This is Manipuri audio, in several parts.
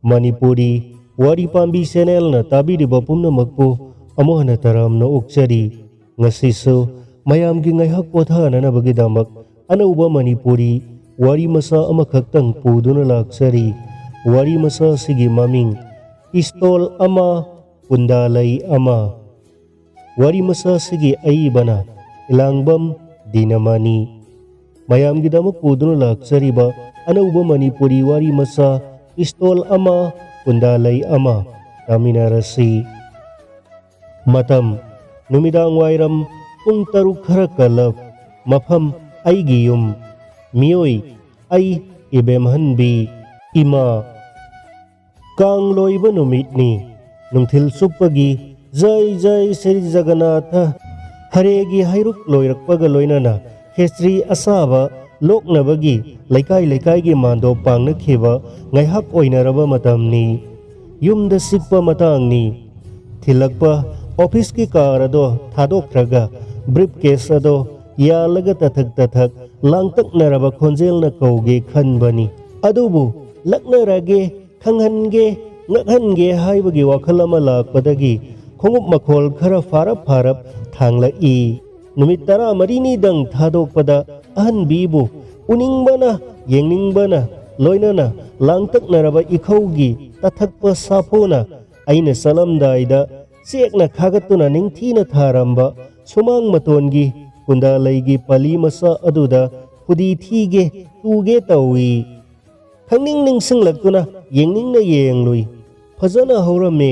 Manipuri Wari Pambi Channel na tabiriba pumnamakpu amo hana taramna okjari ngasisu mayamgi ngaihak pothananabagidamak anauba Manipuri wari masa amakhaktang puduna laksari wari masa sige maming pistol ama pundalay ama wari masa sige aibana ilangbam dinamani mayamgi damak puduna laksari ba anauba Manipuri wari masa pistol ama pundalay ama taminarasi matam numidang wairam pung taruk harakalap mafam ay giyum miyoy ay ibemhanbi ima kang loiba numitni nungthil supagi jai jai Sri Jagannatha haregi hairuk loirakpaga loinana khesri asaba loknabagi laikai gi mando pangnakhiba ngaihak oinaraba matamni yumda sikpa matangni thilakpa office ki car ado thadokraga briefcase ado yalaga tathak langtak naraba khonjel na kauge khanbani adubu laknarage khanghange ngakhange haibagi wakhal ama lakpadagi khongup makhol khara farap thangla i numit tara marini dang thadokpada ahan bibu uningbana yengingbana loinana langtak naraba ikhaugi tathakpa sapona aina salamdaida sekna khagatuna ningthina tharamba sumang matongi kundalaygi pali masa aduda hudi thige tuge tawi khangning ningsinglakuna yengningna yenglui phajana haurame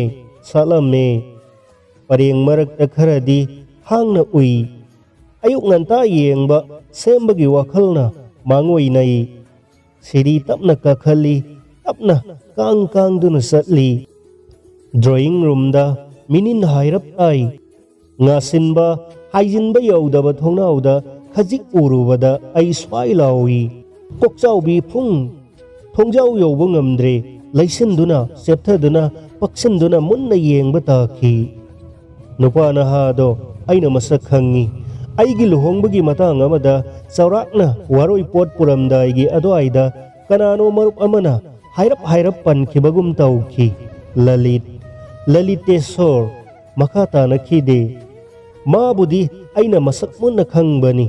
salame pareng marakta kharadi hangna ui ayuk nganta yengba sembagi wakhalna mangoi nai siri tapna kakhali tapna kang duna satli drawing room da minin hairap ai ngasinba haijinba yaudaba thongnauda khajik urubada ai swai lawi kokchaubi phung thongjau yauba ngamdre laisinduna septhaduna paksinduna munna yengba takhi nupana hado aina masak khangi aigi luhongbagi matang amada saurakna waroi pot puramdaigi adoaida kanano marup amana hairap pankibagum tauki lalitesor makata nakhide mabudi aina masak munna khangbani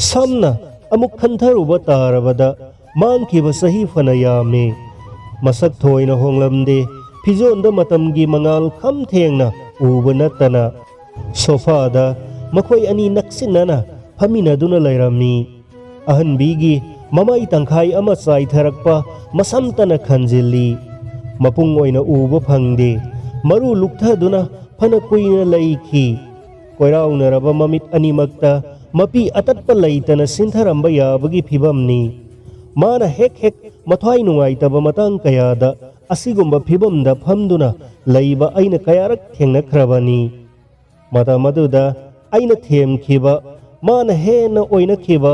samna amuk khantharuba tarabada mangkiba sahi fana yame masak thoina honglamde fijonda matamgi mangal kham thengna uba natana sofada makhoi ani naksinana phaminaduna lairami ahanbigi mamai tangkhai ama chai tharakpa masamtana khanjili mapung oina uba phangde maru lukthaduna phana kuina laikhi koiraunaraba mamit animakta mapi atatpa laitana sintharamba yabagi phibamni mana hek mathwai nungaitaba matang kayada asigumba phibamda phamduna laiba aina kayarak thengnakrabani mata maduda aina themkhiba mana hena oinakhiba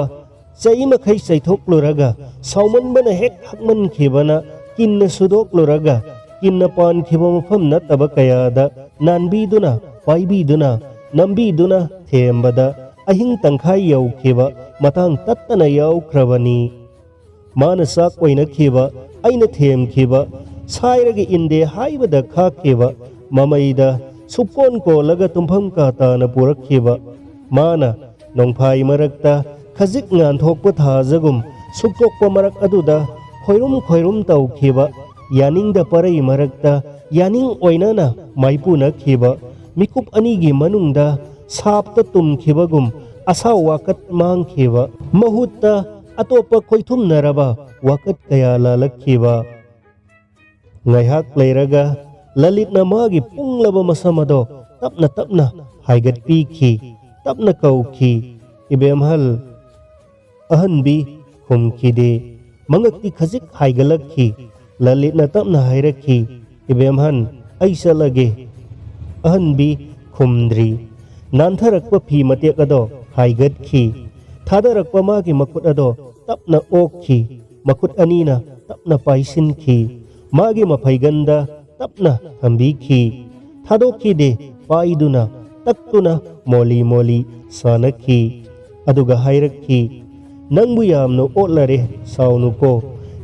chaimakhai chaithokluraga saumanbana hek hakmankhibana kinna sudokluraga kinna pankhiba mafam nataba kayada nanbiduna paibiduna nambiduna thembada ahing tangkhai yaukhiba matang tattana yaukhrabani manasa koinakhiba aina themkhiba sairagi inde haibada khakhiba mamaida supon ko laga tumpham ka ta na purakhiba mana nongphai marakta khajik ngan thokpa thajagum suktokpa marak aduda khoirum taukhiba yaningda parai marakta yaning oinana maipuna khiba mikup anigi manungda sapta tumkhibagum asa wakat mangkhiba mahutta atopa khoithumnaraba wakat kaya lalakhiba ngaihak leiraga lalitna magi punglaba masamado tapna haigat pikhi tapna kaukhi ibemhal ahanbi humkhide mangakti khajik haigalakhi lalitna tapna hairakhi ibemhan aisalage ahanbi khumdri nantharakpa phi matek ado haigatkhi thadarakpa magi makut ado tapna okhi makut anina tapna paisinki magi mapaiganda tapna thambiki thadokide paiduna taktuna moli sanakhi aduga hairakhi nangbu yamno otlare saunuko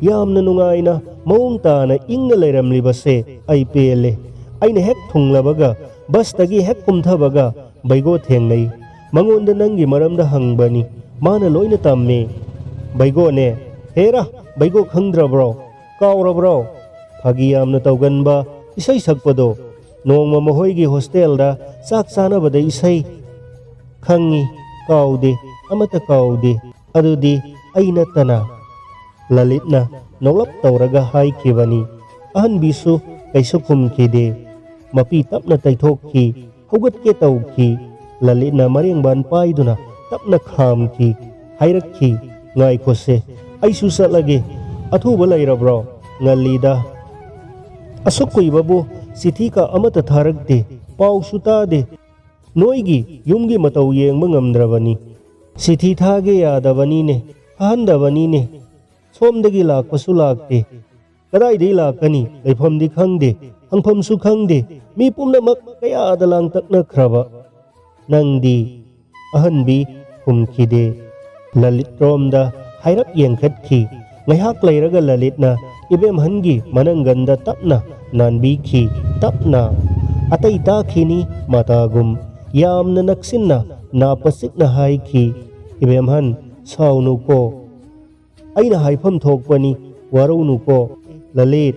ꯌꯥꯝꯅ ꯅꯨꯡꯉꯥꯏꯅ ꯃꯑꯣꯡ ꯇꯥꯅ ꯏꯪꯅ ꯂꯩꯔꯝꯂꯤꯕꯁꯦ ꯑꯩ ꯄꯦꯜꯂꯦ꯫ ꯑꯩꯅ ꯍꯦꯛ ꯊꯨꯡꯂꯕꯒ ꯕꯁꯇꯒꯤ ꯍꯦꯛ ꯀꯨꯝꯊꯕꯒ ꯕꯩꯒꯣ ꯊꯦꯡꯅꯩ꯫ ꯃꯉꯣꯟꯗ ꯅꯪꯒꯤ ꯃꯔꯝꯗ ꯍꯪꯕꯅꯤ, ꯃꯥꯅ ꯂꯣꯏꯅ ꯇꯝꯃꯦ꯫ ꯕꯩꯒꯣꯅꯦ? ꯍꯦꯔꯥ, ꯕꯩꯒꯣ ꯈꯪꯗ꯭ꯔꯕ꯭ꯔꯣ? ꯀꯥꯎꯔꯕ꯭ꯔꯣ? ꯐꯥꯒꯤ ꯌꯥꯝꯅ ꯇꯧꯒꯟꯕ, ꯏꯁꯩ ꯁꯛꯄꯗꯣ, ꯅꯣꯡꯃ ꯃꯈꯣꯏꯒꯤ ꯍꯣꯁꯇꯦꯜꯗ ꯆꯥꯛ ꯆꯥꯅꯕꯗ ꯏꯁꯩ꯫ ꯈꯪꯉꯤ, ꯀꯥꯎꯗꯦ, ꯑꯃꯠꯇ ꯀꯥꯎꯗꯦ, ꯑꯗꯨꯗꯤ ꯑꯩ ꯅꯠꯇꯅ꯫ ꯂꯂꯤꯠꯅ ꯅꯣꯛꯂꯞ ꯇꯧꯔꯒ ꯍꯥꯏꯈꯤꯕꯅꯤ꯫ ꯑꯍꯟꯕꯤꯁꯨ ꯀꯩꯁꯨ ꯈꯨꯝꯈꯤꯗꯦ꯫ ꯃꯄꯤ ꯇꯞꯅ ꯇꯩꯊꯣꯛꯈꯤ, ꯍꯧꯒꯠꯀꯦ ꯇꯧꯈꯤ꯫ ꯂꯂꯤꯠꯅ ꯃꯔꯦꯡꯕꯥꯟ ꯄꯥꯏꯗꯨꯅ ꯇꯞꯅ ꯈꯥꯝꯈꯤ, ꯍꯥꯏꯔꯛꯈꯤ, ꯉꯥꯏꯈꯣꯁꯦ, ꯑꯩꯁꯨ ꯆꯠꯂꯒꯦ꯫ ꯑꯊꯨꯕ ꯂꯩꯔꯕ꯭ꯔꯣ? ꯉꯜꯂꯤꯗ꯫ ꯑꯁꯨꯛ ꯀꯨꯏꯕꯕꯨ ꯆꯤꯊꯤꯀ ꯑꯃꯠꯇ ꯊꯥꯔꯛꯇꯦ, ꯄꯥꯎꯁꯨ ꯇꯥꯗꯦ꯫ ꯅꯣꯏꯒꯤ ꯌꯨꯝꯒꯤ ꯃꯇꯧ ꯌꯦꯡꯕ ꯉꯝꯗ꯭ꯔꯕꯅꯤ꯫ ꯆꯤꯊꯤ ꯊꯥꯒꯦ ꯌꯥꯗꯕꯅꯤꯅꯦ, ꯊꯥꯍꯟꯗꯕꯅꯤꯅꯦ꯫ ꯁꯣꯝꯗꯒꯤ ꯂꯥꯛꯄꯁꯨ ꯂꯥꯛꯇꯦ꯫ ꯀꯗꯥꯏꯗꯒꯤ ꯂꯥꯛꯀꯅꯤ? ꯂꯩꯐꯝꯗꯤ ꯈꯪꯗꯦ, ꯍꯪꯐꯝꯁꯨ ꯈꯪꯗꯦ꯫ ꯃꯤ ꯄꯨꯝꯅꯃꯛ ꯀꯌꯥꯗ ꯂꯥꯡꯇꯛꯅꯈ꯭ꯔꯕ꯫ ꯅꯪꯗꯤ? ꯑꯍꯟꯕꯤ ꯈꯨꯝꯈꯤꯗꯦ꯫ ꯂꯂꯤꯠꯔꯣꯝꯗ ꯍꯥꯏꯔꯞ ꯌꯦꯡꯈꯠꯈꯤ꯫ ꯉꯥꯏꯍꯥꯛ ꯂꯩꯔꯒ ꯂꯂꯤꯠꯅ ꯏꯕꯦꯝꯍꯟꯒꯤ ꯃꯅꯪꯒꯟꯗ ꯇꯞꯅ ꯅꯥꯟꯕꯤꯈꯤ, ꯇꯞꯅ꯫ ꯑꯇꯩ ꯇꯥꯈꯤꯅꯤ ꯃꯇꯥꯒꯨꯝ ꯌꯥꯝꯅ ꯅꯛꯁꯤꯟꯅ ꯅꯥꯄꯁꯤꯛꯅ ꯍꯥꯏꯈꯤ, ꯏꯕꯦꯝꯍꯟ, ꯁꯥꯎꯅꯨꯀꯣ꯫ ꯑꯩꯅ ꯍꯥꯏꯐꯝ ꯊꯣꯛꯄꯅꯤ, ꯋꯥꯔꯧꯅꯨꯀꯣ꯫ ꯂꯂꯤꯠ,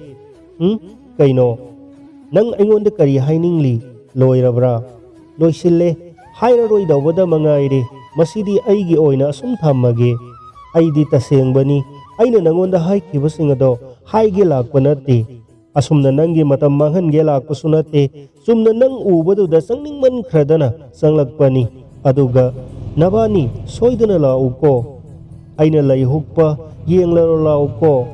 ꯀꯩꯅꯣ? ꯅꯪ ꯑꯩꯉꯣꯟꯗ ꯀꯔꯤ ꯍꯥꯏꯅꯤꯡꯂꯤ? ꯂꯣꯏꯔꯕ꯭ꯔꯥ? ꯂꯣꯏꯁꯤꯜꯂꯦ, ꯍꯥꯏꯔꯔꯣꯏꯗꯧꯕꯗ ꯃꯉꯥꯏꯔꯦ꯫ ꯃꯁꯤꯗꯤ ꯑꯩꯒꯤ ꯑꯣꯏꯅ ꯑꯁꯨꯝ ꯊꯝꯃꯒꯦ꯫ ꯑꯩꯗꯤ ꯇꯁꯦꯡꯕꯅꯤ, ꯑꯩꯅ ꯅꯉꯣꯟꯗ ꯍꯥꯏꯈꯤꯕꯁꯤꯡ ꯑꯗꯣ ꯍꯥꯏꯒꯦ ꯂꯥꯛꯄ ꯅꯠꯇꯦ꯫ ꯑꯁꯨꯝꯅ ꯅꯪꯒꯤ ꯃꯇꯝ ꯃꯥꯡꯍꯟꯒꯦ ꯂꯥꯛꯄꯁꯨ ꯅꯠꯇꯦ꯫ ꯆꯨꯝꯅ ꯅꯪ ꯎꯕꯗꯨꯗ ꯆꯪꯅꯤꯡꯃꯟꯈ꯭ꯔꯗꯅ ꯆꯪꯂꯛꯄꯅꯤ꯫ ꯑꯗꯨꯒ ꯅꯕꯥꯅꯤ ꯁꯣꯏꯗꯅ ꯂꯥꯛꯎꯀꯣ꯫ ꯑꯩꯅ ꯂꯩ ꯍꯨꯛꯄ ꯌꯦꯡꯂꯔꯣ ꯂꯥꯛꯎꯀꯣ꯫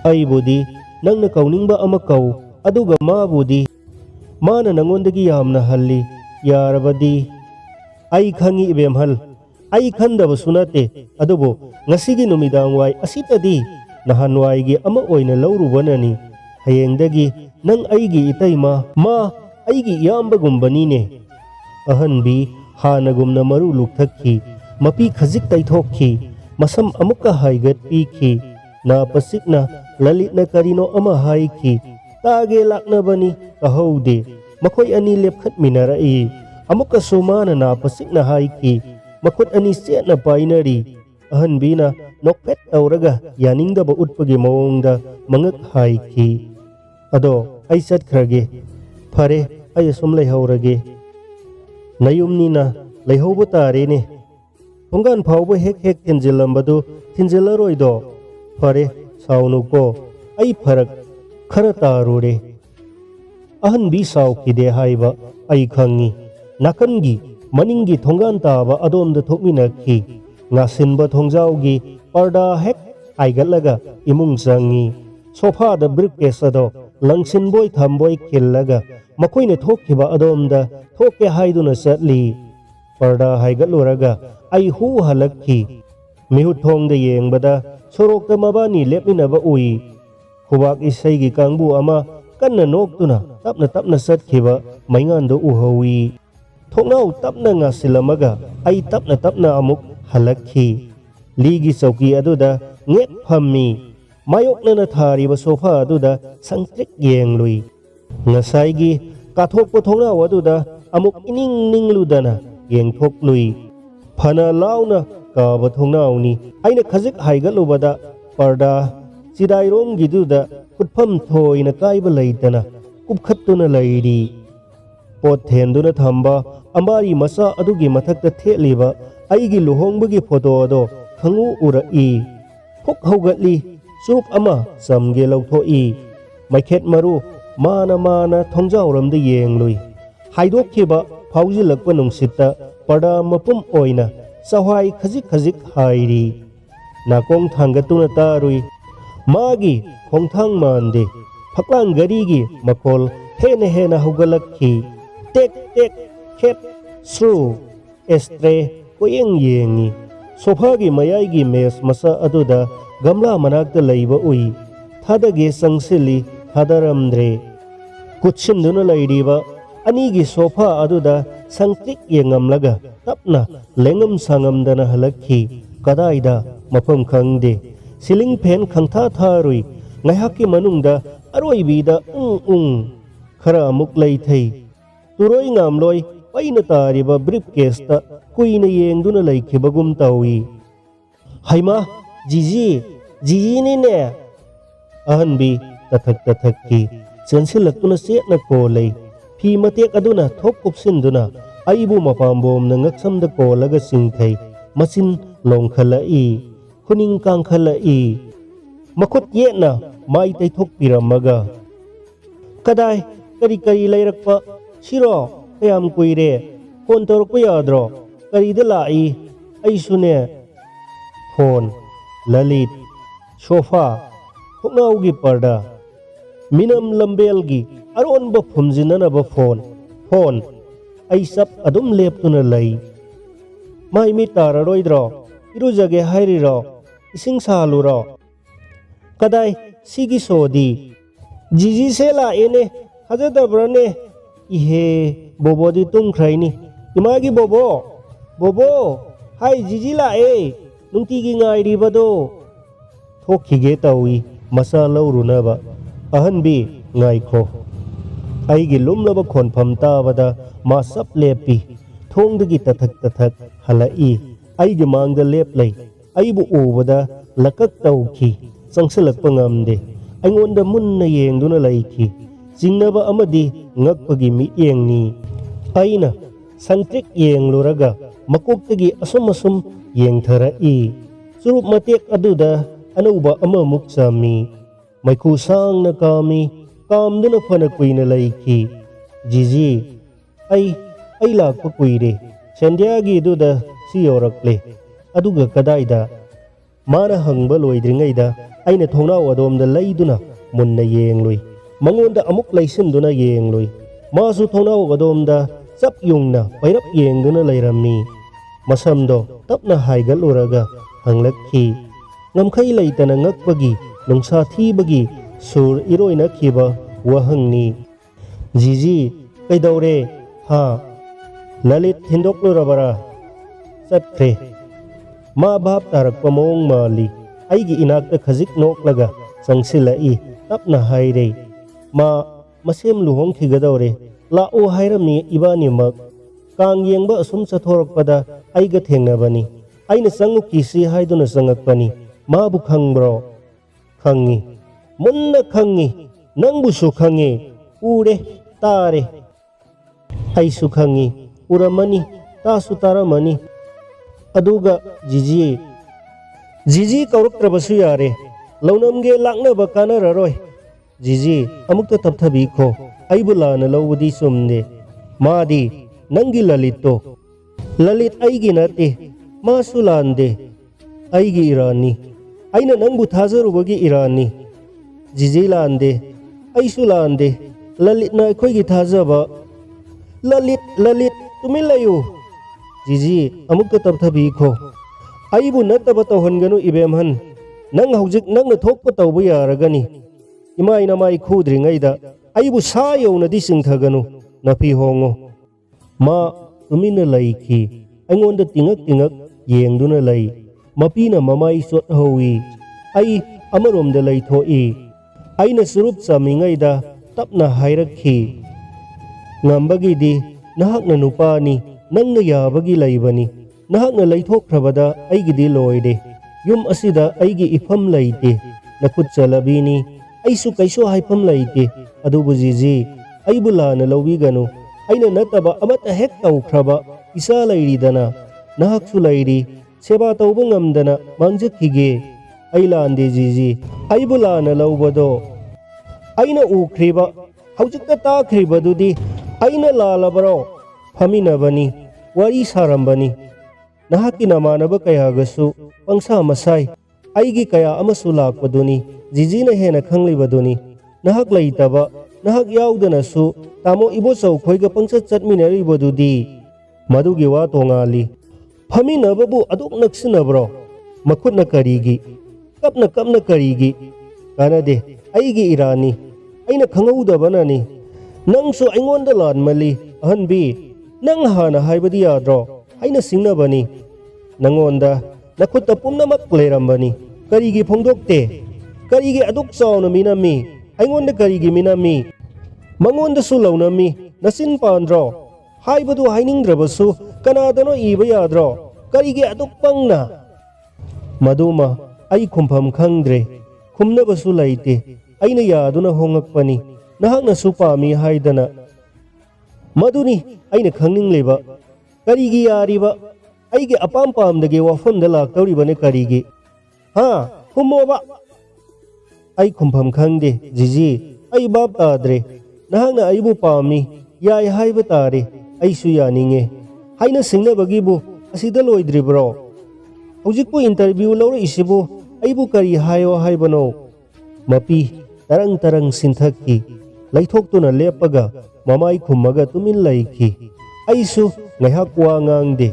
ꯑꯩꯕꯨꯗꯤ ꯅꯪꯅ ꯀꯧꯅꯤꯡꯕ ꯑꯃ ꯀꯧ, ꯑꯗꯨꯒ ꯃꯥꯕꯨꯗꯤ ꯃꯥꯅ ꯅꯉꯣꯟꯗꯒꯤ ꯌꯥꯝꯅ ꯍꯜꯂꯤ꯫ ꯌꯥꯔꯕꯗꯤ? ꯑꯩ ꯈꯪꯉꯤ ꯏꯕꯦꯝꯍꯜ, ꯑꯩ ꯈꯟꯗꯕꯁꯨ ꯅꯠꯇꯦ꯫ ꯑꯗꯨꯕꯨ ꯉꯁꯤꯒꯤ ꯅꯨꯃꯤꯗꯥꯡꯋꯥꯏ ꯑꯁꯤꯗꯗꯤ ꯅꯍꯥꯟꯋꯥꯏꯒꯤ ꯑꯃ ꯑꯣꯏꯅ ꯂꯧꯔꯨꯕꯅꯅꯤ꯫ ꯍꯌꯦꯡꯗꯒꯤ ꯅꯪ ꯑꯩꯒꯤ ꯏꯇꯩꯃ, ꯃꯥ ꯑꯩꯒꯤ ꯏꯌꯥꯝꯕꯒꯨꯝꯕꯅꯤꯅꯦ꯫ ꯑꯍꯟꯕꯤ ꯍꯥꯟꯅꯒꯨꯝꯅ ꯃꯔꯨ ꯂꯨꯛꯊꯛꯈꯤ, ꯃꯄꯤ ꯈꯖꯤꯛ ꯇꯩꯊꯣꯛꯈꯤ, ꯃꯁꯝ ꯑꯃꯨꯛꯀ ꯍꯥꯏꯒꯠꯄꯤꯈꯤ꯫ ꯅꯥꯄꯁꯤꯛꯅ ꯂꯂꯤꯠꯅ ꯀꯔꯤꯅꯣ ꯑꯃ ꯍꯥꯏꯈꯤ꯫ ꯇꯥꯒꯦ ꯂꯥꯛꯅꯕꯅꯤ, ꯇꯥꯍꯧꯗꯦ꯫ ꯃꯈꯣꯏ ꯑꯅꯤ ꯂꯦꯞꯈꯠꯃꯤꯟꯅꯔꯛꯏ꯫ ꯑꯃꯨꯛꯀꯁꯨ ꯃꯥꯅ ꯅꯥꯄꯁꯤꯛꯅ ꯍꯥꯏꯈꯤ꯫ ꯃꯈꯨꯠ ꯑꯅꯤ ꯆꯦꯠꯅ ꯄꯥꯏꯅꯔꯤ꯫ ꯑꯍꯟꯕꯤꯅ ꯅꯣꯛꯐꯦꯠ ꯇꯧꯔꯒ ꯌꯥꯅꯤꯡꯗꯕ ꯎꯠꯄꯒꯤ ꯃꯑꯣꯡꯗ ꯃꯉꯛ ꯍꯥꯏꯈꯤ꯫ ꯑꯗꯣ ꯑꯩ ꯆꯠꯈ꯭ꯔꯒꯦ꯫ ꯐꯔꯦ, ꯑꯩ ꯑꯁꯨꯝ ꯂꯩꯍꯧꯔꯒꯦ꯫ ꯅꯌꯨꯝꯅꯤꯅ ꯂꯩꯍꯧꯕ ꯇꯥꯔꯦꯅꯦ꯫ ꯊꯣꯡꯒꯥꯟ ꯐꯥꯎꯕ ꯍꯦꯛ ꯍꯦꯛ ꯊꯤꯟꯖꯤꯜꯂꯝꯕꯗꯨ ꯊꯤꯟꯖꯤꯜꯂꯔꯣꯏꯗꯣ? ꯐꯔꯦ, ꯁꯥꯎꯅꯨꯀꯣ, ꯑꯩ ꯐꯔꯛ ꯈꯔ ꯇꯥꯔꯨꯔꯦ꯫ ꯑꯍꯟꯕꯤ ꯁꯥꯎꯈꯤꯗꯦ ꯍꯥꯏꯕ ꯑꯩ ꯈꯪꯉꯤ꯫ ꯅꯥꯀꯟꯒꯤ ꯃꯅꯤꯡꯒꯤ ꯊꯣꯡꯒꯥꯟ ꯇꯥꯕ ꯑꯗꯣꯝꯗ ꯊꯣꯛꯃꯤꯟꯅꯈꯤ꯫ ꯉꯥꯁꯤꯟꯕ ꯊꯣꯡꯖꯥꯎꯒꯤ ꯄꯔꯗꯥ ꯍꯦꯛ ꯍꯥꯏꯒꯠꯂꯒ ꯏꯃꯨꯡ ꯆꯪꯉꯤ꯫ ꯁꯣꯐꯥꯗ ꯕ꯭ꯔꯤꯐꯀꯦꯁ ꯑꯗꯣ ꯂꯪꯁꯤꯟꯕꯣꯏ ꯊꯝꯕꯣꯏ ꯈꯤꯜꯂꯒ ꯃꯈꯣꯏꯅ ꯊꯣꯛꯈꯤꯕ ꯑꯗꯣꯝꯗ ꯊꯣꯛꯀꯦ ꯍꯥꯏꯗꯨꯅ ꯆꯠꯂꯤ꯫ ꯄꯔꯗꯥ ꯍꯥꯏꯒꯠꯂꯨꯔꯒ ꯑꯩ ꯍꯨ ꯍꯜꯂꯛꯈꯤ꯫ ꯃꯤꯍꯨꯠꯊꯣꯡꯗ ꯌꯦꯡꯕꯗ ꯁꯣꯔꯣꯛꯇ ꯃꯕꯥꯅꯤ ꯂꯦꯞꯃꯤꯟꯅꯕ ꯎꯏ꯫ ꯈꯨꯕꯥꯛ ꯏꯁꯩꯒꯤ ꯀꯥꯡꯕꯨ ꯑꯃ ꯀꯟꯅ ꯅꯣꯛꯇꯨꯅ ꯇꯞꯅ ꯇꯞꯅ ꯆꯠꯈꯤꯕ ꯃꯩꯉꯥꯟꯗꯣ ꯎꯍꯧꯏ꯫ ꯊꯣꯡꯅꯥꯎ ꯇꯞꯅ ꯉꯥꯁꯤꯜꯂꯝꯃꯒ ꯑꯩ ꯇꯞꯅ ꯇꯞꯅ ꯑꯃꯨꯛ ꯍꯜꯂꯛꯈꯤ꯫ ꯂꯤꯒꯤ ꯆꯧꯀꯤ ꯑꯗꯨꯗ ꯉꯦꯛ ꯐꯝꯃꯤ꯫ ꯃꯥꯌꯣꯛꯅꯅ ꯊꯥꯔꯤꯕ ꯁꯣꯐꯥ ꯑꯗꯨꯗ ꯁꯪꯇ꯭ꯔꯤꯛ ꯌꯦꯡꯂꯨꯏ꯫ ꯉꯁꯥꯏꯒꯤ ꯀꯥꯊꯣꯛꯄ ꯊꯣꯡꯅꯥꯎ ꯑꯗꯨꯗ ꯑꯃꯨꯛ ꯏꯅꯤꯡ ꯅꯤꯡꯂꯨꯗꯅ ꯌꯦꯡꯊꯣꯛꯂꯨꯏ꯫ ꯐꯅ ꯂꯥꯎꯅ ꯀꯥꯕ ꯊꯣꯡꯅꯥꯎꯅꯤ꯫ ꯑꯩꯅ ꯈꯖꯤꯛ ꯍꯥꯏꯒꯠꯂꯨꯕꯗ ꯄꯔꯗꯥ ꯆꯤꯗꯥꯏꯔꯣꯝꯒꯤꯗꯨꯗ ꯀꯨꯠꯐꯝ ꯊꯣꯏꯅ ꯀꯥꯏꯕ ꯂꯩꯇꯅ ꯀꯨꯞꯈꯠꯇꯨꯅ ꯂꯩꯔꯤ꯫ ꯄꯣꯠ ꯊꯦꯟꯗꯨꯅ ꯊꯝꯕ ꯑꯝꯕꯥꯔꯤ ꯃꯆꯥ ꯑꯗꯨꯒꯤ ꯃꯊꯛꯇ ꯊꯦꯠꯂꯤꯕ ꯑꯩꯒꯤ ꯂꯨꯍꯣꯡꯕꯒꯤ ꯐꯣꯇꯣ ꯑꯗꯣ ꯈꯪꯎ ꯎꯔꯛꯏ꯫ ꯐꯨꯛ ꯍꯧꯒꯠꯂꯤ, ꯆꯨꯔꯨꯞ ꯑꯃ ꯆꯝꯒꯦ ꯂꯧꯊꯣꯛꯏ꯫ ꯃꯩꯈꯦꯠ ꯃꯔꯨ ꯃꯥꯅ ꯊꯣꯡꯖꯥꯎꯔꯣꯝꯗ ꯌꯦꯡꯂꯨꯏ꯫ ꯍꯥꯏꯗꯣꯛꯈꯤꯕ ꯐꯥꯎꯖꯤꯜꯂꯛꯄ ꯅꯨꯡꯁꯤꯠꯇ ꯄꯔꯗꯥ ꯃꯄꯨꯝ ꯑꯣꯏꯅ ꯆꯍ꯭ꯋꯥꯏ ꯈꯖꯤꯛ ꯈꯖꯤꯛ ꯍꯥꯏꯔꯤ꯫ ꯅꯥꯀꯣꯡ ꯊꯥꯡꯒꯠꯇꯨꯅ ꯇꯥꯔꯨꯏ꯫ ꯃꯥꯒꯤ ꯈꯣꯡꯊꯥꯡ ꯃꯥꯟꯗꯦ꯫ ꯐꯛꯂꯥꯡ ꯒꯥꯔꯤꯒꯤ ꯃꯈꯣꯜ ꯍꯦꯟꯅ ꯍꯦꯟꯅ ꯍꯧꯒꯠꯂꯛꯈꯤ꯫ ꯇꯦꯛ ꯇꯦꯛ ꯈꯦꯞ ꯁ꯭ꯔꯨ꯫ ꯑꯦꯁꯇ꯭ꯔꯦ ꯀꯣꯌꯦꯡ ꯌꯦꯡꯉꯤ꯫ ꯁꯣꯐꯥꯒꯤ ꯃꯌꯥꯏꯒꯤ ꯃꯦꯁ ꯃꯆꯥ ꯑꯗꯨꯗ ꯒꯝꯂꯥ ꯃꯅꯥꯛꯇ ꯂꯩꯕ ꯎꯏ꯫ ꯊꯥꯗꯒꯦ ꯆꯪꯁꯤꯜꯂꯤ, ꯊꯥꯗꯔꯝꯗ꯭ꯔꯦ꯫ ꯀꯨꯠꯁꯤꯟꯗꯨꯅ ꯂꯩꯔꯤꯕ ꯑꯅꯤꯒꯤ ꯁꯣꯐꯥ ꯑꯗꯨꯗ ꯁꯪꯇ꯭ꯔꯤꯛ ꯌꯦꯡꯉꯝꯂꯒ ꯇꯞꯅ ꯂꯦꯡꯉꯝ ꯁꯥꯉꯝꯗꯅ ꯍꯜꯂꯛꯈꯤ꯫ ꯀꯗꯥꯏꯗ? ꯃꯐꯝ ꯈꯪꯗꯦ꯫ siling pen khangtha tharui ngaihaki manungda aroibida khara amuk lei thei turoi ngamloi paina tariba briefcase ta kuina yengduna leikibagum tawi haima jiji ni ne ahanbi tathak ki sensilakuna setna ko lei phi matek aduna thok kupsinduna aibu mapambom na ngaksamda ko laga singthai masin longkhalai khuning kangkhalai makut yena mai taithok piramaga kadai kari lairakpa siro kayam kuire phone torko yadro karida lai aisune phone lalit sofa thoknaugi parda minam lambelgi aronba phumjinanaba phone ai sap adum leptuna lei mai mi tararoidro irujage hairiro ising saluro kadai sigi sodi jiji sela ene hajadabrane ihe bobodi tumkhraini imagi bobo hai jiji la e nungtigi ngairibado thokhige tawi masa laurunaba ahanbi ngaikho aigi lumlaba khonpham tabada ma sap lepi thongdagi tathak halai aigi mangda lep lei aibu ubada lakak tauki sangsalakpa ngamde aingonda munna yengduna leiki jingnaba amadi ngakpagi mi yengni aina sangtrik yengluraga makoktagi asum yengtharai surup matek aduda anauba amamuk sami maiku sangna kami kamduna phana kuina leiki jiji ai lakpa kuire sendyagi duda si yorakle aduga kadaida mana hangba loidringaida aina thongnau adomda leiduna munna yengloi mangonda amuk leisinduna yengloi masu thongnau adomda chap yungna pairap yengduna leirammi masamdo tapna haigaluraga hanglakhi ngamkhai leitana ngakpagi nungsa thibagi sur iroina khiba wahangni jiji kaidaure ha lalit hindoklurabara chatkre ma bhap tarakpa mong mali aigi inakta khajik noklaga changsilai tapna haire ma masem luhong khigadore la o hairami ibani mak kang yengba asum sathorakpada aiga thengnabani aina sangu kisi haiduna sangakpani mabu khangbro khangi munna khangi nangbusu khangi ure tare aisu khangi uramani tasu taramani aduga jiji kaurakrabasu yare launamge laknaba kanararoi jiji amukta tapthabikho aibu lana lawudi sumne madi nangi lalit aigi nate masu lande aigi irani aina nangbu thazarubagi irani jiji lande aisu lande lalit na akhoi thazaba lalit tumilayu jiji amukta tapthabikho aibu nataba tawhanganu ibemhan nang haujik nangna thokpa tawbu yaragani imaina mai khudringaida aibu sa yaunadi singthaganu napi hongo ma tumina laiki aingonda tingak yengduna lai mapina mamai sot howi ai amaromda lai thoi aina surup chamingaida tapna hairakhi ngambagi di nahakna nupani nangna yabagi laibani nahakna laithokhrabada aigidi loide yum asida aigi ifam laite nakut chalabini aisu kaiso haifam laite adubu jiji aibu lana lawiganu aina nataba amata hek tawkhraba isa lairidana nahaksu lairi seba tawbu ngamdana mangjakhige ailande jiji aibu lana lawbado aina ukhriba haujikta takhribadudi aina lalabaro phaminabani wari sarambani nahaki namanaba kayagasu pangsa masai aigi kaya amasu lakpaduni jijina hena khanglibaduni nahak laitaba nahak yaudanasu tamo ibo chaukhoi ga pangchat chatminaribadudi madugi wa tongali phaminababu aduk naksinabro makhutna karigi kapna karigi kanade aigi irani aina khangaudabanani nangsu aingonda lanmali ahanbi nang hana haibadi yadro aina singnabani nangonda nakhutta pumnamak lerambani ꯀꯔꯤꯒꯤ ꯐꯣꯡꯗꯣꯛꯇꯦ ꯀꯔꯤꯒꯤ ꯑꯗꯨꯛ ꯆꯥꯎꯅ ꯃꯤꯅꯝꯃꯤ ꯑꯩꯉꯣꯟꯗ ꯀꯔꯤꯒꯤ ꯃꯤꯅꯝꯃꯤ ꯃꯉꯣꯟꯗꯁꯨ ꯂꯧꯅꯝꯃꯤ ꯅꯆꯤꯟ ꯄꯥꯟꯗ꯭ꯔꯣ ꯍꯥꯏꯕꯗꯨ ꯍꯥꯏꯅꯤꯡꯗ꯭ꯔꯕꯁꯨ ꯀꯅꯥꯗꯅꯣ ꯏꯕ ꯌꯥꯗ꯭ꯔꯣ ꯀꯔꯤꯒꯤ ꯑꯗꯨꯛ ꯄꯪꯅ ꯃꯗꯨꯃ ꯑꯩ ꯈꯨꯝꯐꯝ ꯈꯪꯗ꯭ꯔꯦ ꯈꯨꯝꯅꯕꯁꯨ ꯂꯩꯇꯦ ꯑꯩꯅ ꯌꯥꯗꯨꯅ ꯍꯣꯡꯉꯛꯄꯅꯤ ꯅꯍꯥꯛꯅꯁꯨ ꯄꯥꯝꯃꯤ ꯍꯥꯏꯗꯅ ꯃꯗꯨꯅꯤ ꯑꯩꯅ ꯈꯪꯅꯤꯡꯂꯤꯕ ꯀꯔꯤꯒꯤ ꯌꯥꯔꯤꯕ ꯑꯩꯒꯤ ꯑꯄꯥꯝ ꯄꯥꯝꯗꯒꯤ ꯋꯥꯐꯝꯗ ꯂꯥꯛꯇꯧꯔꯤꯕꯅꯤ ꯀꯔꯤꯒꯤ ꯍꯥ ꯈꯨꯝꯃꯣꯕ ꯑꯩ ꯈꯨꯝꯐꯝ ꯈꯪꯗꯦ ꯖꯤꯖꯤ ꯑꯩ ꯚꯥꯞ ꯇꯥꯗ꯭ꯔꯦ ꯅꯍꯥꯛꯅ ꯑꯩꯕꯨ ꯄꯥꯝꯃꯤ ꯌꯥꯏ ꯍꯥꯏꯕ ꯇꯥꯔꯦ ꯑꯩꯁꯨ ꯌꯥꯅꯤꯡꯉꯦ ꯍꯥꯏꯅ ꯁꯤꯡꯅꯕꯒꯤꯕꯨ ꯑꯁꯤꯗ ꯂꯣꯏꯗ꯭ꯔꯤꯕ꯭ꯔꯣ ꯍꯧꯖꯤꯛꯄꯨ ꯏꯟꯇꯔꯚ꯭ꯌꯨ ꯂꯧꯔꯛꯏꯁꯤꯕꯨ ꯑꯩꯕꯨ ꯀꯔꯤ ꯍꯥꯏꯌꯣ ꯍꯥꯏꯕꯅꯣ ꯃꯄꯤ ꯇꯔꯪ ꯇꯔꯪ ꯁꯤꯟꯊꯛꯈꯤ ꯂꯩꯊꯣꯛꯇꯨꯅ ꯂꯦꯞꯄꯒ ꯃꯃꯥꯏ ꯈꯨꯝꯃꯒ ꯇꯨꯃꯤꯟ ꯂꯩꯈꯤ ꯑꯩꯁꯨ ꯉꯥꯏꯍꯥꯛ ꯋꯥ ꯉꯥꯡꯗꯦ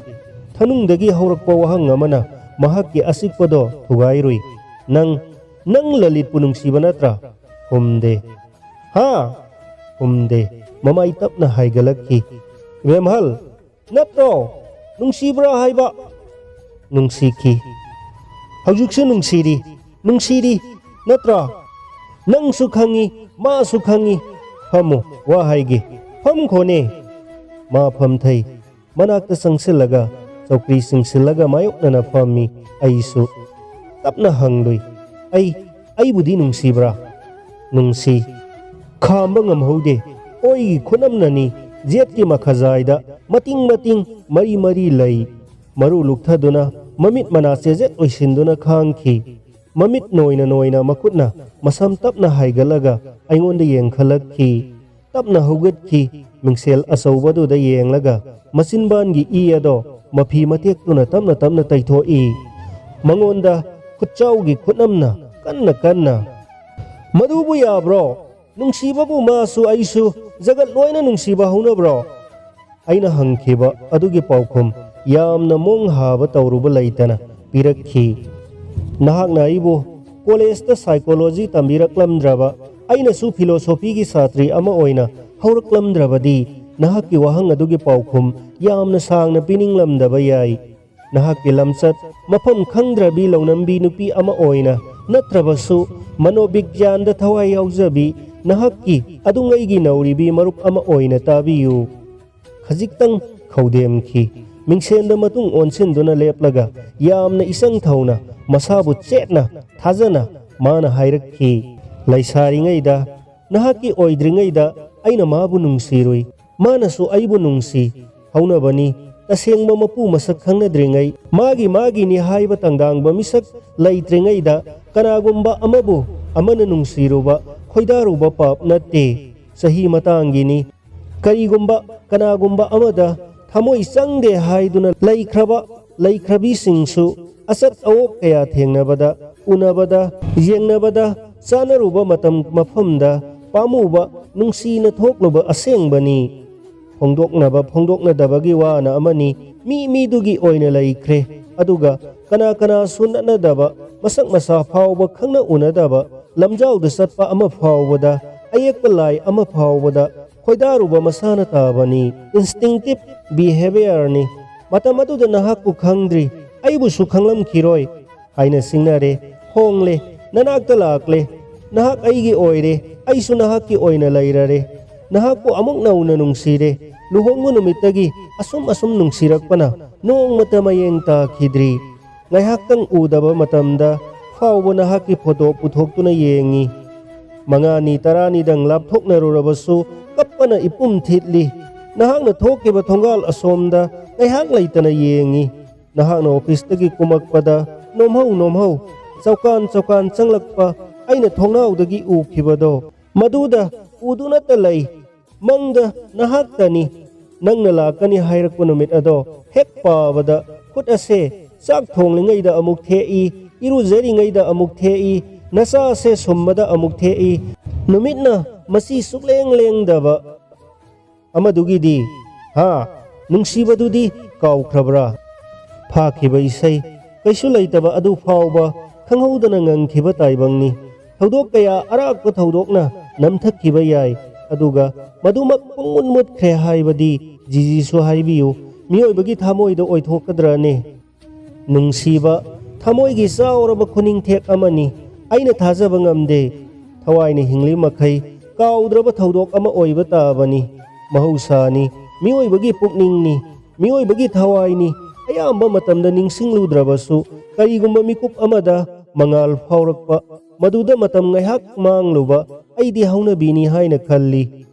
ꯊꯅꯨꯡꯗꯒꯤ ꯍꯧꯔꯛꯄ ꯋꯥꯍꯪ ꯑꯃꯅ ꯃꯍꯥꯛꯀꯤ ꯑꯆꯤꯛꯄꯗꯣ ꯊꯨꯒꯥꯏꯔꯨꯏ ꯅꯪ ꯂꯂꯤꯠꯄꯨ ꯅꯨꯡꯁꯤꯕ ꯅꯠꯇ꯭ꯔꯥ ꯈꯨꯝꯗꯦ ꯍꯥ ꯈꯨꯝꯗꯦ ꯃꯃꯥꯏ ꯇꯞꯅ ꯍꯥꯏꯒꯠꯂꯛꯈꯤ ꯏꯕꯦꯝꯍꯜ ꯅꯠꯇ꯭ꯔꯣ ꯅꯨꯡꯁꯤꯕ꯭ꯔꯥ ꯍꯥꯏꯕ ꯅꯨꯡꯁꯤꯈꯤ ꯍꯧꯖꯤꯛꯁꯨ ꯅꯨꯡꯁꯤꯔꯤ ꯅꯠꯇ꯭ꯔꯥ ꯅꯪꯁꯨ ꯈꯪꯉꯤ ꯃꯥꯁꯨ ꯈꯪꯉꯤ ꯐꯝꯃꯨ ꯋꯥ ꯍꯥꯏꯒꯦ ꯐꯝꯈꯣꯅꯦ ꯃꯥ ꯐꯝꯊꯩ ꯃꯅꯥꯛꯇ ꯆꯪꯁꯤꯜꯂꯒ ꯆꯧꯀ꯭ꯔꯤ ꯆꯤꯡꯁꯤꯜꯂꯒ ꯃꯥꯌꯣꯛꯅꯅ ꯐꯝꯃꯤ ꯑꯩꯁꯨ ꯇꯞꯅ ꯍꯪꯂꯨꯏ ꯑꯩꯕꯨꯗꯤ ꯅꯨꯡꯁꯤꯕ꯭ꯔꯥ ꯅꯨꯡꯁꯤ ꯈꯥꯝꯕ ꯉꯝꯍꯧꯗꯦ ꯑꯣꯏꯒꯤ ꯈꯨꯅꯝꯅꯅꯤ ꯖꯦꯠꯀꯤ ꯃꯈꯖꯥꯏꯗ ꯃꯇꯤꯡ ꯃꯔꯤ ꯂꯩ ꯃꯔꯨ ꯂꯨꯛꯊꯗꯨꯅ ꯃꯃꯤꯠ ꯃꯅꯥ ꯆꯦꯖꯦꯠ ꯑꯣꯏꯁꯤꯟꯗꯨꯅ ꯈꯥꯡꯈꯤ ꯃꯃꯤꯠ ꯅꯣꯏꯅ ꯃꯈꯨꯠꯅ ꯃꯁꯝ ꯇꯞꯅ ꯍꯥꯏꯒꯠꯂꯒ ꯑꯩꯉꯣꯟꯗ ꯌꯦꯡꯈꯠꯂꯛꯈꯤ ꯇꯞꯅ ꯍꯧꯒꯠꯈꯤ ꯃꯤꯡꯁꯦꯜ ꯑꯆꯧꯕꯗꯨꯗ ꯌꯦꯡꯂꯒ ꯃꯆꯤꯟꯕꯥꯟꯒꯤ ꯏ ꯑꯗꯣ ꯃꯐꯤ ꯃꯇꯦꯛꯇꯨꯅ ꯇꯞꯅ ꯇꯩꯊꯣꯛꯏ ꯃꯉꯣꯟꯗ ꯈꯨꯠꯆꯥꯎꯒꯤ ꯈꯨꯠꯅꯝꯅ ꯀꯟꯅ ꯃꯗꯨꯕꯨ ꯌꯥꯕ꯭ꯔꯣ ꯅꯨꯡꯁꯤꯕꯕꯨ ꯃꯥꯁꯨ ꯑꯩꯁꯨ ꯖꯒꯠ ꯂꯣꯏꯅ ꯅꯨꯡꯁꯤꯕ ꯍꯧꯅꯕ꯭ꯔꯣ ꯑꯩꯅ ꯍꯪꯈꯤꯕ ꯑꯗꯨꯒꯤ ꯄꯥꯎꯈꯨꯝ ꯌꯥꯝꯅ ꯃꯣꯡ ꯍꯥꯕ ꯇꯧꯔꯨꯕ ꯂꯩꯇꯅ ꯄꯤꯔꯛꯈꯤ ꯅꯍꯥꯛꯅ ꯑꯩꯕꯨ ꯀꯣꯂꯦꯖꯇ ꯁꯥꯏꯀꯣꯂꯣꯖꯤ ꯇꯝꯕꯤꯔꯛꯂꯝꯗ꯭ꯔꯕ ꯑꯩꯅꯁꯨ ꯐꯤꯂꯣꯁꯣꯐꯤꯒꯤ ꯁꯥꯇ꯭ꯔꯤ ꯑꯃ ꯑꯣꯏꯅ ꯍꯧꯔꯛꯂꯝꯗ꯭ꯔꯕꯗꯤ ꯅꯍꯥꯛꯀꯤ ꯋꯥꯍꯪ ꯑꯗꯨꯒꯤ ꯄꯥꯎꯈꯨꯝ ꯌꯥꯝꯅ ꯁꯥꯡꯅ ꯄꯤꯅꯤꯡꯂꯝꯗꯕ ꯌꯥꯏ ꯅꯍꯥꯛꯀꯤ ꯂꯝꯆꯠ ꯃꯐꯝ ꯈꯪꯗ꯭ꯔꯕꯤ ꯂꯧꯅꯝꯕꯤ ꯅꯨꯄꯤ ꯑꯃ ꯑꯣꯏꯅ ꯅꯠꯇ꯭ꯔꯕꯁꯨ ꯃꯅꯣꯕꯤꯒ꯭ꯌꯥꯟꯗ ꯊꯋꯥꯏ ꯌꯥꯎꯖꯕꯤ ꯅꯍꯥꯛꯀꯤ ꯑꯗꯨꯉꯩꯒꯤ ꯅꯧꯔꯤꯕꯤ ꯃꯔꯨꯞ ꯑꯃ ꯑꯣꯏꯅ ꯇꯥꯕꯤꯌꯨ ꯈꯖꯤꯛꯇꯪ ꯈꯧꯗꯦꯝꯈꯤ ꯃꯤꯡꯁꯦꯟꯗ ꯃꯇꯨꯡ ꯑꯣꯟꯁꯤꯟꯗꯨꯅ ꯂꯦꯞꯂꯒ ꯌꯥꯝꯅ ꯏꯆꯪ ꯊꯧꯅ ꯃꯁꯥꯕꯨ ꯆꯦꯠꯅ ꯊꯥꯖꯅ ꯃꯥꯅ ꯍꯥꯏꯔꯛꯈꯤ ꯂꯩꯁꯥꯔꯤꯉꯩꯗ ꯅꯍꯥꯛꯀꯤ ꯑꯣꯏꯗ꯭ꯔꯤꯉꯩꯗ ꯑꯩꯅ ꯃꯥꯕꯨ ꯅꯨꯡꯁꯤꯔꯨꯏ ꯃꯥꯅꯁꯨ ꯑꯩꯕꯨ ꯅꯨꯡꯁꯤ ꯍꯧꯅꯕꯅꯤ ꯇꯁꯦꯡꯕ ꯃꯄꯨ ꯃꯁꯛ ꯈꯪꯅꯗ꯭ꯔꯤꯉꯩ ꯃꯥꯒꯤꯅꯤ ꯍꯥꯏꯕ ꯇꯪꯗꯥꯡꯕ ꯃꯤꯁꯛ ꯂꯩꯇ꯭ꯔꯤꯉꯩꯗ ꯀꯅꯥꯒꯨꯝꯕ ꯑꯃꯕꯨ ꯑꯃꯅ ꯅꯨꯡꯁꯤꯔꯨꯕ ꯈꯣꯏꯗꯥꯔꯨꯕ ꯄꯥꯞ ꯅꯠꯇꯦ ꯆꯍꯤ ꯃꯇꯥꯡꯒꯤꯅꯤ ꯀꯔꯤꯒꯨꯝꯕ ꯀꯅꯥꯒꯨꯝꯕ ꯑꯃꯗ ꯊꯃꯣꯏ ꯆꯪꯗꯦ ꯍꯥꯏꯗꯨꯅ ꯂꯩꯈ꯭ꯔꯕꯤꯁꯤꯡꯁꯨ ꯑꯆꯠ ꯑꯋꯣꯛ ꯀꯌꯥ ꯊꯦꯡꯅꯕꯗ ꯎꯅꯕꯗ ꯌꯦꯡꯅꯕꯗ ꯆꯥꯅꯔꯨꯕ ꯃꯇꯝ ꯃꯐꯝꯗ ꯄꯥꯝꯃꯨꯕ ꯅꯨꯡꯁꯤꯅ ꯊꯣꯛꯂꯨꯕ ꯑꯁꯦꯡꯕꯅꯤ ꯐꯣꯡꯗꯣꯛꯅꯗꯕꯒꯤ ꯋꯥꯅ ꯑꯃꯅꯤ ꯃꯤꯗꯨꯒꯤ ꯑꯣꯏꯅ ꯂꯩꯈ꯭ꯔꯦ ꯑꯗꯨꯒ ꯀꯅꯥꯁꯨ ꯅꯠꯅꯗꯕ ꯃꯁꯛ ꯃꯁꯥ ꯐꯥꯎꯕ ꯈꯪꯅ ꯎꯅꯗꯕ ꯂꯝꯖꯥꯎꯗ ꯆꯠꯄ ꯑꯃ ꯐꯥꯎꯕꯗ ꯑꯌꯦꯛꯄ ꯂꯥꯏ ꯑꯃ ꯐꯥꯎꯕꯗ ꯈꯣꯏꯗꯥꯔꯨꯕ ꯃꯁꯥꯅ ꯇꯥꯕꯅꯤ ꯏꯟꯁꯇꯤꯡꯇꯤꯚ ꯕꯤꯍꯦꯚꯤꯌꯔꯅꯤ ꯃꯇꯝ ꯑꯗꯨꯗ ꯅꯍꯥꯛꯄꯨ ꯈꯪꯗ꯭ꯔꯤ ꯑꯩꯕꯨꯁꯨ ꯈꯪꯂꯝꯈꯤꯔꯣꯏ ꯍꯥꯏꯅ ꯁꯤꯡꯅꯔꯦ ꯍꯣꯡꯂꯦ ꯅꯅꯥꯛꯇ ꯂꯥꯛꯂꯦ ꯅꯍꯥꯛ ꯑꯩꯒꯤ ꯑꯣꯏꯔꯦ ꯑꯩꯁꯨ ꯅꯍꯥꯛꯀꯤ ꯑꯣꯏꯅ ꯂꯩꯔꯔꯦ ꯅꯍꯥꯛꯄꯨ ꯑꯃꯨꯛ ꯅꯧꯅ ꯅꯨꯡꯁꯤꯔꯦ ꯂꯨꯍꯣꯡꯕ ꯅꯨꯃꯤꯠꯇꯒꯤ ꯑꯁꯨꯝ ꯅꯨꯡꯁꯤꯔꯛꯄꯅ ꯅꯣꯡꯃꯇ ꯃꯌꯦꯡ ꯇꯥꯈꯤꯗ꯭ꯔꯤ ꯉꯥꯏꯍꯥꯛꯇꯪ ꯎꯗꯕ ꯃꯇꯝꯗ ꯐꯥꯎꯕ ꯅꯍꯥꯛꯀꯤ ꯐꯣꯇꯣ ꯄꯨꯊꯣꯛꯇꯨꯅ ꯌꯦꯡꯉꯤ 5ꯅꯤ 10ꯅꯤꯗꯪ ꯂꯥꯞꯊꯣꯛꯅꯔꯨꯔꯕꯁꯨ ꯀꯞꯄꯅ ꯏꯄꯨꯝ ꯊꯤꯠꯂꯤ ꯅꯍꯥꯛꯅ ꯊꯣꯛꯈꯤꯕ ꯊꯣꯡꯒꯥꯜ ꯑꯁꯣꯝꯗ ꯉꯥꯏꯍꯥꯛ ꯂꯩꯇꯅ ꯌꯦꯡꯉꯤ ꯅꯍꯥꯛꯅ ꯑꯣꯐꯤꯁꯇꯒꯤ ꯀꯨꯝꯃꯛꯄꯗ ꯅꯣꯝꯍꯧ ꯆꯧꯀꯥꯟ ꯆꯪꯂꯛꯄ ꯑꯩꯅ ꯊꯣꯡꯅꯥꯎꯗꯒꯤ ꯎꯈꯤꯕꯗꯣ ꯃꯗꯨꯗ ꯎꯗꯨꯅꯇ ꯂꯩ ꯃꯪꯗ ꯅꯍꯥꯛꯇꯅꯤ ꯅꯪꯅ ꯂꯥꯛꯀꯅꯤ ꯍꯥꯏꯔꯛꯄ ꯅꯨꯃꯤꯠ ꯑꯗꯣ ꯍꯦꯛ ꯄꯥꯕꯗ ꯈꯨꯠ ꯑꯁꯦ ꯆꯥꯛ ꯊꯣꯡꯂꯤꯉꯩꯗ ꯑꯃꯨꯛ ꯊꯦꯛꯏ ꯏꯔꯨꯖꯔꯤꯉꯩꯗ ꯑꯃꯨꯛ ꯊꯦꯛꯏ ꯅꯆꯥꯁꯦ ꯁꯨꯝꯕꯗ ꯑꯃꯨꯛ ꯊꯦꯛꯏ ꯅꯨꯃꯤꯠꯅ ꯃꯁꯤ ꯁꯨꯛꯂꯦꯡ ꯂꯦꯡꯗꯕ ꯑꯃꯗꯨꯒꯤꯗꯤ ꯅꯨꯡꯁꯤꯕꯗꯨꯗꯤ ꯀꯥꯎꯈ꯭ꯔꯕ꯭ꯔꯥ ꯐꯥꯈꯤꯕ ꯏꯁꯩ ꯀꯩꯁꯨ ꯂꯩꯇꯕ ꯑꯗꯨ ꯐꯥꯎꯕ ꯈꯪꯍꯧꯗꯅ ꯉꯪꯈꯤꯕ ꯇꯥꯏꯕꯪꯅꯤ ꯊꯧꯗꯣꯛ ꯀꯌꯥ ꯑꯔꯥꯛꯄ ꯊꯧꯗꯣꯛꯅ ꯅꯝꯊꯛꯈꯤꯕ ꯌꯥꯏ ꯑꯗꯨꯒ ꯃꯗꯨꯃꯛ ꯄꯨꯡꯃꯨꯠ ꯃꯨꯠꯈ꯭ꯔꯦ ꯍꯥꯏꯕꯗꯤ ꯖꯤꯖꯤꯁꯨ ꯍꯥꯏꯕꯤꯌꯨ ꯃꯤꯑꯣꯏꯕꯒꯤ ꯊꯃꯣꯏꯗ ꯑꯣꯏꯊꯣꯛꯀꯗ꯭ꯔꯅꯦ ꯅꯨꯡꯁꯤꯕ ꯊꯃꯣꯏꯒꯤ ꯆꯥꯎꯔꯕ ꯈꯨꯅꯤꯡꯊꯦꯛ ꯑꯃꯅꯤ ꯑꯩꯅ ꯊꯥꯖꯕ ꯉꯝꯗꯦ ꯊꯋꯥꯏꯅ ꯍꯤꯡꯂꯤ ꯃꯈꯩ ꯀꯥꯎꯗ꯭ꯔꯕ ꯊꯧꯗꯣꯛ ꯑꯃ ꯑꯣꯏꯕ ꯇꯥꯕꯅꯤ ꯃꯍꯧꯁꯥꯅꯤ ꯃꯤꯑꯣꯏꯕꯒꯤ ꯄꯨꯛꯅꯤꯡꯅꯤ ꯃꯤꯑꯣꯏꯕꯒꯤ ꯊꯋꯥꯏꯅꯤ ꯑꯌꯥꯝꯕ ꯃꯇꯝꯗ ꯅꯤꯡꯁꯤꯡꯂꯨꯗ꯭ꯔꯕꯁꯨ ꯀꯔꯤꯒꯨꯝꯕ ꯃꯤꯀꯨꯞ ꯑꯃꯗ ꯃꯉꯥꯜ ꯐꯥꯎꯔꯛꯄ ꯃꯗꯨꯗ ꯃꯇꯝ ꯉꯥꯏꯍꯥꯛ ꯃꯥꯡꯂꯨꯕ ꯑꯩꯗꯤ ꯍꯧꯅꯕꯤꯅꯤ ꯍꯥꯏꯅ ꯈꯜꯂꯤ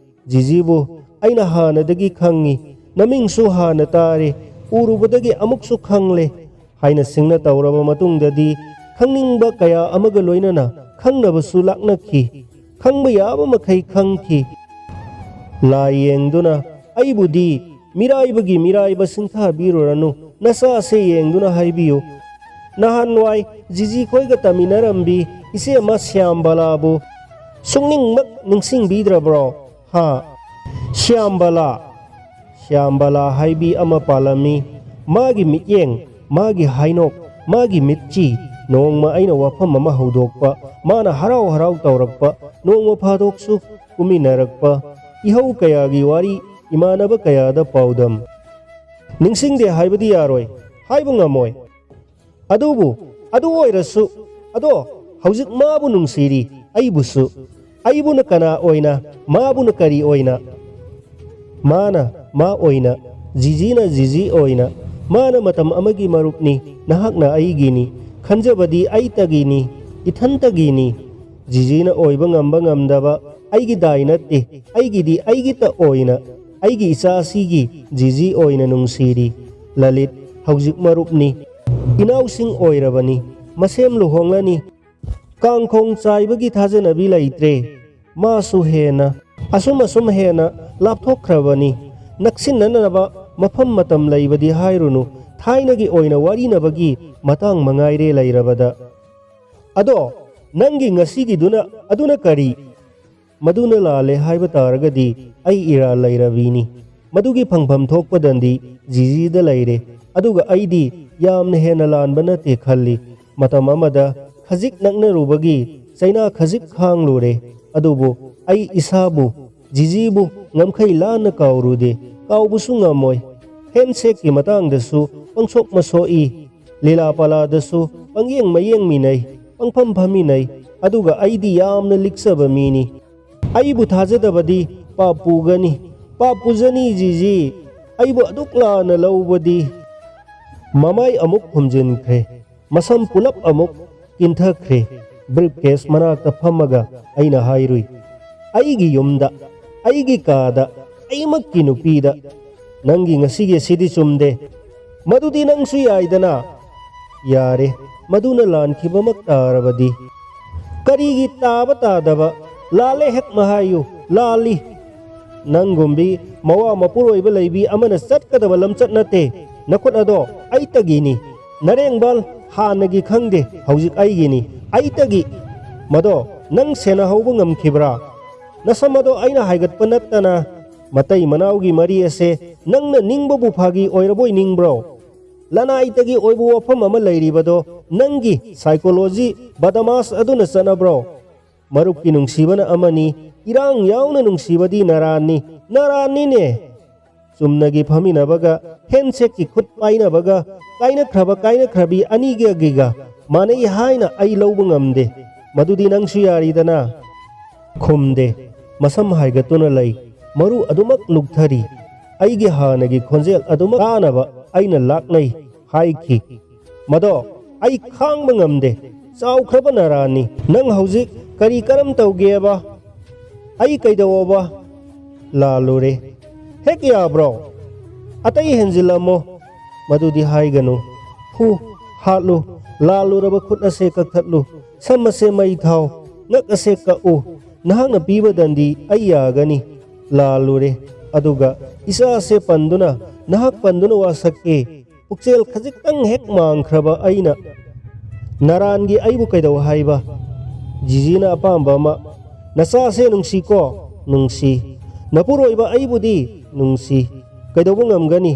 ꯖꯤꯖꯤꯕꯨ ꯑꯩꯅ ꯍꯥꯟꯅꯗꯒꯤ ꯈꯪꯉꯤ ꯅꯃꯤꯡꯁꯨ ꯍꯥꯟꯅ ꯇꯥꯔꯦ ꯎꯔꯨꯕꯗꯒꯤ ꯑꯃꯨꯛꯁꯨ ꯈꯪꯂꯦ ꯍꯥꯏꯅ ꯁꯤꯡꯅ ꯇꯧꯔꯕ ꯃꯇꯨꯡꯗꯗꯤ ꯈꯪꯅꯤꯡꯕ ꯀꯌꯥ ꯑꯃꯒ ꯂꯣꯏꯅꯅ ꯈꯪꯅꯕꯁꯨ ꯂꯥꯛꯅꯈꯤ ꯈꯪꯕ ꯌꯥꯕ ꯃꯈꯩ ꯈꯪꯈꯤ ꯂꯥꯏ ꯌꯦꯡꯗꯨꯅ ꯑꯩꯕꯨꯗꯤ ꯃꯤꯔꯥꯏꯕꯒꯤ ꯃꯤꯔꯥꯏꯕ ꯁꯤꯡꯊꯥꯕꯤꯔꯨꯔꯅꯨ ꯅꯆꯥꯁꯦ ꯌꯦꯡꯗꯨꯅ ꯍꯥꯏꯕꯤꯌꯨ ꯅꯍꯥꯟꯋꯥꯏ ꯖꯤꯖꯤ ꯈꯣꯏꯒ ꯇꯝꯃꯤꯟꯅꯔꯝꯕꯤ ꯏꯆꯦ ꯑꯃ ꯁ꯭ꯌꯥꯝꯕꯂꯥꯕꯨ ꯁꯨꯡꯅꯤꯡꯃꯛ ꯅꯤꯡꯁꯤꯡꯕꯤꯗ꯭ꯔꯕ꯭ꯔꯣ ꯍꯥ ꯁ꯭ꯌꯥꯝꯕꯂꯥ ꯍꯥꯏꯕꯤ ꯑꯃ ꯄꯥꯜꯂꯝꯃꯤ ꯃꯥꯒꯤ ꯃꯤꯠꯌꯦꯡ ꯃꯥꯒꯤ ꯍꯥꯏꯅꯣꯛ ꯃꯥꯒꯤ ꯃꯤꯠꯆꯤ ꯅꯣꯡꯃ ꯑꯩꯅ ꯋꯥꯐꯝ ꯑꯃ ꯍꯧꯗꯣꯛꯄ ꯃꯥꯅ ꯍꯔꯥꯎ ꯍꯔꯥꯎ ꯇꯧꯔꯛꯄ ꯅꯣꯡꯃ ꯐꯥꯗꯣꯛꯁꯨ ꯀꯨꯝꯃꯤꯟꯅꯔꯛꯄ ꯏꯍꯧ ꯀꯌꯥꯒꯤ ꯋꯥꯔꯤ ꯏꯃꯥꯟꯅꯕ ꯀꯌꯥꯗ ꯄꯥꯎꯗꯝ ꯅꯤꯡꯁꯤꯡꯗꯦ ꯍꯥꯏꯕꯗꯤ ꯌꯥꯔꯣꯏ ꯍꯥꯏꯕ ꯉꯝꯃꯣꯏ ꯑꯗꯨꯕꯨ ꯑꯗꯨ ꯑꯣꯏꯔꯁꯨ ꯑꯗꯣ ꯍꯧꯖꯤꯛ ꯃꯥꯕꯨ ꯅꯨꯡꯁꯤꯔꯤ ꯑꯩꯕꯨꯁꯨ ꯑꯩꯕꯨꯅ ꯀꯅꯥ ꯑꯣꯏꯅ ꯃꯥꯕꯨꯅ ꯀꯔꯤ ꯑꯣꯏꯅ ꯃꯥꯅ ꯃꯥ ꯑꯣꯏꯅ ꯖꯤꯖꯤꯅ ꯖꯤꯖꯤ ꯑꯣꯏꯅ ꯃꯥꯅ ꯃꯇꯝ ꯑꯃꯒꯤ ꯃꯔꯨꯞꯅꯤ ꯅꯍꯥꯛꯅ ꯑꯩꯒꯤꯅꯤ ꯈꯟꯖꯕꯗꯤ ꯑꯩꯇꯒꯤꯅꯤ ꯏꯊꯟꯇꯒꯤꯅꯤ ꯖꯤꯖꯤꯅ ꯑꯣꯏꯕ ꯉꯝꯕ ꯉꯝꯗꯕ ꯑꯩꯒꯤ ꯗꯥꯏ ꯅꯠꯇꯦ ꯑꯩꯒꯤꯗꯤ ꯑꯩꯒꯤꯇ ꯑꯣꯏꯅ ꯑꯩꯒꯤ ꯏꯆꯥꯁꯤꯒꯤ ꯖꯤꯖꯤ ꯑꯣꯏꯅ ꯅꯨꯡꯁꯤꯔꯤ ꯂꯂꯤꯠ ꯍꯧꯖꯤꯛ ꯃꯔꯨꯞꯅꯤ ꯏꯅꯥꯎꯁꯤꯡ ꯑꯣꯏꯔꯕꯅꯤ ꯃꯁꯦꯝ ꯂꯨꯍꯣꯡꯂꯅꯤ ꯀꯥꯡꯈꯣꯡ ꯆꯥꯏꯕꯒꯤ ꯊꯥꯖꯅꯕꯤ ꯂꯩꯇ꯭ꯔꯦ ꯃꯥꯁꯨ ꯍꯦꯟꯅ ꯑꯁꯨꯝ ꯍꯦꯟꯅ ꯂꯥꯞꯊꯣꯛꯈ꯭ꯔꯕꯅꯤ ꯅꯛꯁꯤꯟꯅꯅꯕ ꯃꯐꯝ ꯃꯇꯝ ꯂꯩꯕꯗꯤ ꯍꯥꯏꯔꯨꯅꯨ ꯊꯥꯏꯅꯒꯤ ꯑꯣꯏꯅ ꯋꯥꯔꯤꯅꯕꯒꯤ ꯃꯇꯥꯡ ꯃꯉꯥꯏꯔꯦ ꯂꯩꯔꯕꯗ ꯑꯗꯣ ꯅꯪꯒꯤ ꯉꯁꯤꯒꯤꯗꯨꯅ ꯑꯗꯨꯅ ꯀꯔꯤ ꯃꯗꯨꯅ ꯂꯥꯜꯂꯦ ꯍꯥꯏꯕ ꯇꯥꯔꯒꯗꯤ ꯑꯩ ꯏꯔꯥꯜ ꯂꯩꯔꯕꯤꯅꯤ ꯃꯗꯨꯒꯤ ꯐꯪꯐꯝ ꯊꯣꯛꯄꯗꯗꯤ ꯖꯤꯖꯤꯗ ꯂꯩꯔꯦ ꯑꯗꯨꯒ ꯑꯩꯗꯤ ꯌꯥꯝꯅ ꯍꯦꯟꯅ ꯂꯥꯟꯕ ꯅꯠꯇꯦ ꯈꯜꯂꯤ ꯃꯇꯝ ꯑꯃꯗ ꯈꯖꯤꯛ ꯅꯛꯅꯔꯨꯕꯒꯤ ꯆꯩꯅꯥ ꯈꯖꯤꯛ ꯈꯥꯡꯂꯨꯔꯦ ꯑꯗꯨꯕꯨ ꯑꯩ ꯏꯁꯥꯕꯨ ꯖꯤꯖꯤꯕꯨ ꯉꯝꯈꯩ ꯂꯥꯟꯅ ꯀꯥꯎꯔꯨꯗꯦ ꯀꯥꯎꯕꯁꯨ ꯉꯝꯃꯣꯏ ꯍꯦꯟꯁꯦꯛꯀꯤ ꯃꯇꯥꯡꯗꯁꯨ ꯄꯪꯁꯣꯛ ꯃꯁꯣꯛꯏ ꯂꯤꯂꯥ ꯄꯥꯂꯥꯗꯁꯨ ꯄꯪꯌꯦꯡ ꯃꯌꯦꯡꯃꯤꯟꯅꯩ ꯄꯪꯐꯝ ꯐꯝꯃꯤꯟꯅꯩ ꯑꯗꯨꯒ ꯑꯩꯗꯤ ꯌꯥꯝꯅ ꯂꯤꯛꯆꯕ ꯃꯤꯅꯤ ꯑꯩꯕꯨ ꯊꯥꯖꯗꯕꯗꯤ ꯄꯥꯞ ꯄꯨꯒꯅꯤ ꯄꯥꯞ ꯄꯨꯖꯅꯤ ꯖꯤꯖꯤ ꯑꯩꯕꯨ ꯑꯗꯨꯛ ꯂꯥꯟꯅ ꯂꯧꯕꯗꯤ ꯃꯃꯥꯏ ꯑꯃꯨꯛ ꯈꯨꯝꯖꯤꯟꯈ꯭ꯔꯦ ꯃꯁꯝ ꯄꯨꯂꯞ ꯑꯃꯨꯛ ꯀꯤꯟꯊꯈ꯭ꯔꯦ ꯕ꯭ꯔꯤꯞ ꯀꯦꯁ ꯃꯅꯥꯛꯇ ꯐꯝꯃꯒ ꯑꯩꯅ ꯍꯥꯏꯔꯨꯏ ꯑꯩꯒꯤ ꯌꯨꯝꯗ ꯑꯩꯒꯤ ꯀꯥꯗ ꯑꯩꯃꯛꯀꯤ ꯅꯨꯄꯤꯗ ꯅꯪꯒꯤ ꯉꯁꯤꯒꯤ ꯁꯤꯗꯤ ꯆꯨꯝꯗꯦ ꯃꯗꯨꯗꯤ ꯅꯪꯁꯨ ꯌꯥꯏꯗꯅ ꯌꯥꯔꯦ ꯃꯗꯨꯅ ꯂꯥꯟꯈꯤꯕꯃꯛ ꯇꯥꯔꯕꯗꯤ ꯀꯔꯤꯒꯤ ꯇꯥꯕ ꯇꯥꯗꯕ ꯂꯥꯜꯂꯦ ꯍꯦꯛ ꯃꯍꯥꯏꯌꯨ ꯂꯥꯜꯂꯤ ꯅꯪꯒꯨꯝꯕꯤ ꯃꯋꯥ ꯃꯄꯨꯔꯣꯏꯕ ꯂꯩꯕꯤ ꯑꯃꯅ ꯆꯠꯀꯗꯕ ꯂꯝꯆꯠ ꯅꯠꯇꯦ ꯅꯈꯨꯠ ꯑꯗꯣ ꯑꯩꯇꯒꯤꯅꯤ ꯅꯔꯦꯡꯕꯥꯜ ꯍꯥꯟꯅꯒꯤ ꯈꯪꯗꯦ ꯍꯧꯖꯤꯛ ꯑꯩꯒꯤꯅꯤ ꯑꯩꯇꯒꯤ ꯃꯗꯣ ꯅꯪ ꯁꯦꯟꯅꯍꯧꯕ ꯉꯝꯈꯤꯕ꯭ꯔꯥ ꯅꯁꯝ ꯑꯗꯣ ꯑꯩꯅ ꯍꯥꯏꯒꯠꯄ ꯅꯠꯇꯅ ꯃꯇꯩ ꯃꯅꯥꯎꯒꯤ ꯃꯔꯤ ꯑꯁꯦ ꯅꯪꯅ ꯅꯤꯡꯕꯕꯨ ꯐꯥꯒꯤ ꯑꯣꯏꯔꯕꯣꯏ ꯅꯤꯡꯕ꯭ꯔꯣ ꯂꯅꯥꯏꯇꯒꯤ ꯑꯣꯏꯕ ꯋꯥꯐꯝ ꯑꯃ ꯂꯩꯔꯤꯕꯗꯣ ꯅꯪꯒꯤ ꯁꯥꯏꯀꯣꯂꯣꯖꯤ ꯕꯗꯃꯥꯁ ꯑꯗꯨꯅ ꯆꯠꯅꯕ꯭ꯔꯣ ꯃꯔꯨꯞꯀꯤ ꯅꯨꯡꯁꯤꯕꯅ ꯑꯃꯅꯤ ꯏꯔꯥꯡ ꯌꯥꯎꯅ ꯅꯨꯡꯁꯤꯕꯗꯤ ꯅꯔꯥꯟꯅꯤꯅꯦ ꯆꯨꯝꯅꯒꯤ ꯐꯝꯃꯤꯟꯅꯕꯒ ꯍꯦꯟꯁꯦꯛꯀꯤ ꯈꯨꯠ ꯄꯥꯏꯅꯕꯒ ꯀꯥꯏꯅꯈ꯭ꯔꯕꯤ ꯑꯅꯤꯒꯤꯒ ꯃꯥꯟꯅꯩ ꯍꯥꯏꯅ ꯑꯩ ꯂꯧꯕ ꯉꯝꯗꯦ ꯃꯗꯨꯗꯤ ꯅꯪꯁꯨ ꯌꯥꯔꯤꯗꯅ ꯈꯨꯝꯗꯦ ꯃꯁꯝ ꯍꯥꯏꯒꯠꯇꯨꯅ ꯂꯩ ꯃꯔꯨ ꯑꯗꯨꯃꯛ ꯂꯨꯛꯊꯔꯤ ꯑꯩꯒꯤ ꯍꯥꯟꯅꯒꯤ ꯈꯣꯟꯖꯦꯜ ꯑꯗꯨꯃꯛ ꯇꯥꯅꯕ ꯑꯩꯅ ꯂꯥꯛꯅꯩ ꯍꯥꯏꯈꯤ ꯃꯗꯣ ꯑꯩ ꯈꯥꯡꯕ ꯉꯝꯗꯦ ꯆꯥꯎꯈ꯭ꯔꯕ ꯅꯔꯥꯟꯅꯤ ꯅꯪ ꯍꯧꯖꯤꯛ ꯀꯔꯝ ꯇꯧꯒꯦꯕ ꯑꯩ ꯀꯩꯗꯧꯑꯣꯕ ꯂꯥꯜꯂꯨꯔꯦ ꯍꯦꯛ ꯌꯥꯕ꯭ꯔꯣ ꯑꯇꯩ ꯍꯦꯟꯖꯤꯜꯂꯝꯃꯣ ꯃꯗꯨꯗꯤ ꯍꯥꯏꯒꯅꯨ ꯍꯥꯠꯂꯨ ꯂꯥꯜꯂꯨꯔꯕ ꯈꯨꯠ ꯑꯁꯦ ꯀꯛꯊꯠꯂꯨ ꯁꯝ ꯑꯁꯦ ꯃꯩ ꯊꯥꯎ ꯉꯛ ꯑꯁꯦ ꯀꯛꯎ ꯅꯍꯥꯛꯅ ꯄꯤꯕ ꯗꯟꯗꯤ ꯑꯩ ꯌꯥꯒꯅꯤ ꯂꯥꯜꯂꯨꯔꯦ ꯑꯗꯨꯒ ꯏꯆꯥ ꯑꯁꯦ ꯄꯟꯗꯨꯅ ꯅꯍꯥꯛ ꯄꯟꯗꯨꯅ ꯋꯥꯁꯛꯀꯦ ꯄꯨꯛꯆꯦꯜ ꯈꯖꯤꯛꯇꯪ ꯍꯦꯛ ꯃꯥꯡꯈ꯭ꯔꯕ ꯑꯩꯅ ꯅꯔꯥꯟꯒꯤ ꯑꯩꯕꯨ ꯀꯩꯗꯧ ꯍꯥꯏꯕ ꯖꯤꯖꯤꯅ ꯑꯄꯥꯝꯕ ꯑꯃ ꯅꯆꯥꯁꯦ ꯅꯨꯡꯁꯤꯀꯣ ꯅꯨꯡꯁꯤ ꯅꯄꯨꯔꯣꯏꯕ ꯑꯩꯕꯨꯗꯤ ꯅꯨꯡꯁꯤ ꯀꯩꯗꯧꯕ ꯉꯝꯒꯅꯤ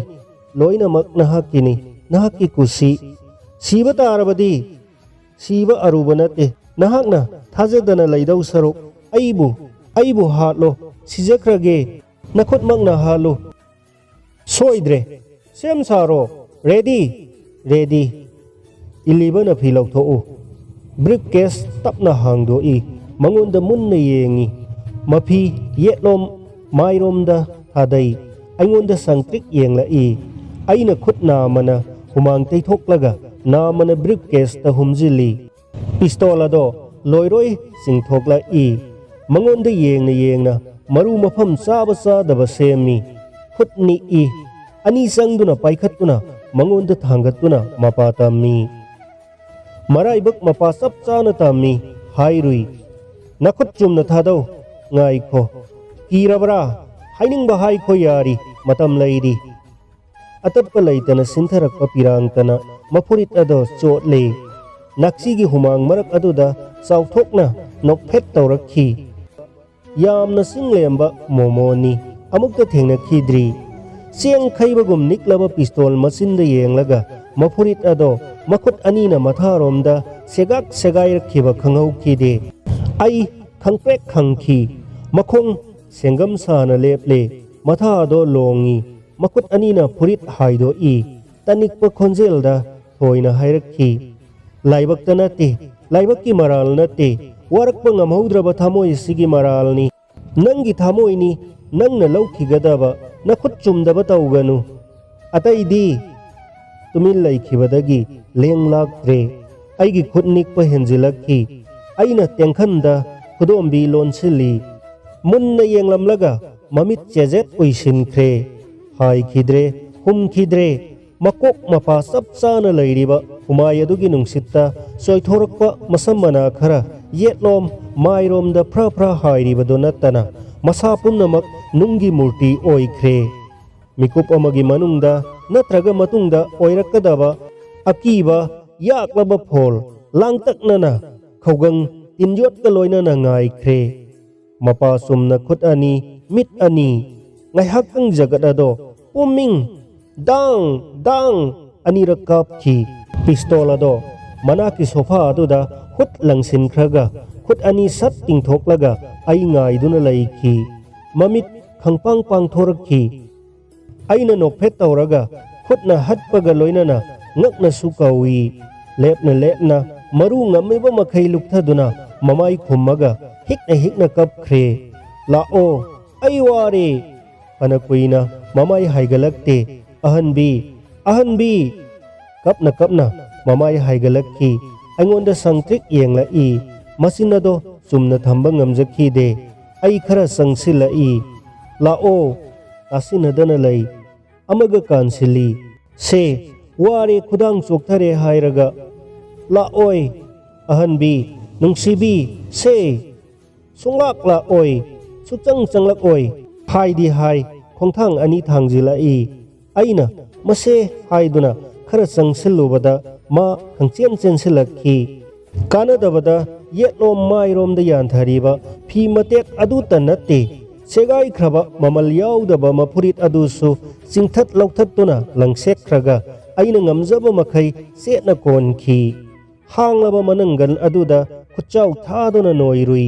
ꯂꯣꯏꯅꯃꯛ ꯅꯍꯥꯛꯀꯤꯅꯤ ꯅꯍꯥꯛꯀꯤ ꯀꯨꯁꯤ ꯁꯤꯕ ꯇꯥꯔꯕꯗꯤ ꯁꯤꯕ ꯑꯔꯨꯕ ꯅꯠꯇꯦ ꯅꯍꯥꯛꯅ ꯊꯥꯖꯗꯅ ꯂꯩꯗꯧ ꯁꯔꯨꯛ ꯑꯩꯕꯨ ꯍꯥꯠꯂꯣ ꯁꯤꯖꯈ꯭ꯔꯒꯦ ꯅꯈꯨꯠꯃꯛꯅ ꯍꯥꯠꯂꯨ ꯁꯣꯏꯗ꯭ꯔꯦ ꯁꯦꯝ ꯁꯥꯔꯣ ready Ilibana philau tho'u briefcase tapna hangdoi mangonda munna yengi mapi yetlom mairomda thadai aingonda sangtrik yengla I aina khutna mana humang teithoklaga na mana briefcase ta humjili pistola do loiroi singthokla I mangonda yengna maru mafam saba sadaba semni khutni I ani sangduna paikhatuna mangonda thangatuna mapatami maraibak mapa sap chana tammi hairui nakhut chumna thadau ngaikho kirabra hainingba haikho yari matam leidi atapka leitana sintharakpa pirangtana mapurit ado chotle naksigi humang marak aduda sauthokna nokphet tawrakhi yamna singlemba momoni amukta thengna khidri siang khaibagum niklaba pistol masinda yenglaga mapurit ado makhut anina matharomda segak segai rakhiba khangau khide ai khangpek khangki makhong sengam sana leple matha do longi makhut anina purit haido I tanikpa khonjelda thoina hairakhi laibak tanate laibakki maral nate warakpa ngamhaudraba thamoi sigi maralni nangi thamoi ni nangna laukigadaba nakhut chumdaba tawganu ataidi tumin laikhibadagi leng laktre aigi khutnikpa henjilakhi aina tengkhanda khudombi lonsili munna yenglamlaga mamit chejet oisinkhre hai khidre hum khidre makok mapa sap chana leiriba humai adugi nungsitta soithorakpa masammana khara yetlom mairomda phra hairiba donatana masa pumnamak nungi murti oikhre mikup amagi manungda natraga matungda oirakadaba akiba yaklaba phol langtaknana khawgang tinjot ka loinana ngaikre mapa sumna khut ani mit ani ngaihakang jagat ado puming dang ani rakap ki pistola do manaki sofa aduda khut langsin khraga khut ani sat tingthoklaga ai ngai duna laiki mamit khangpang pang thorakhi aina nokphet tawraga khutna hatpaga loinana ngakna sukawi lepna maru ngameba makhai lukthaduna mamai khummaga hikna kapkhre lao aiware panakuina mamai haigalakte ahanbi kapna mamai haigalakhi aingonda sangtrik yengla I masinado sumna thamba ngamjakhi de ai khara sangsila I lao tasinadana lei amaga kansili se ware khudang chokthare hairaga laoi ahanbi nungsibi se sunglak laoi suchang changlak oi haidi hai khongthang ani thangjila I aina mase haiduna khara sangsilubada ma khangchen silakhi kanadabada yetlom mairomda yanthariba phi matek adu tanate segai khraba mamal yaudaba mapurit adusu singthat lauthatuna langsek khraga aina ngamjaba makhai setna konki hanglaba manangal aduda khutchau thaduna noirui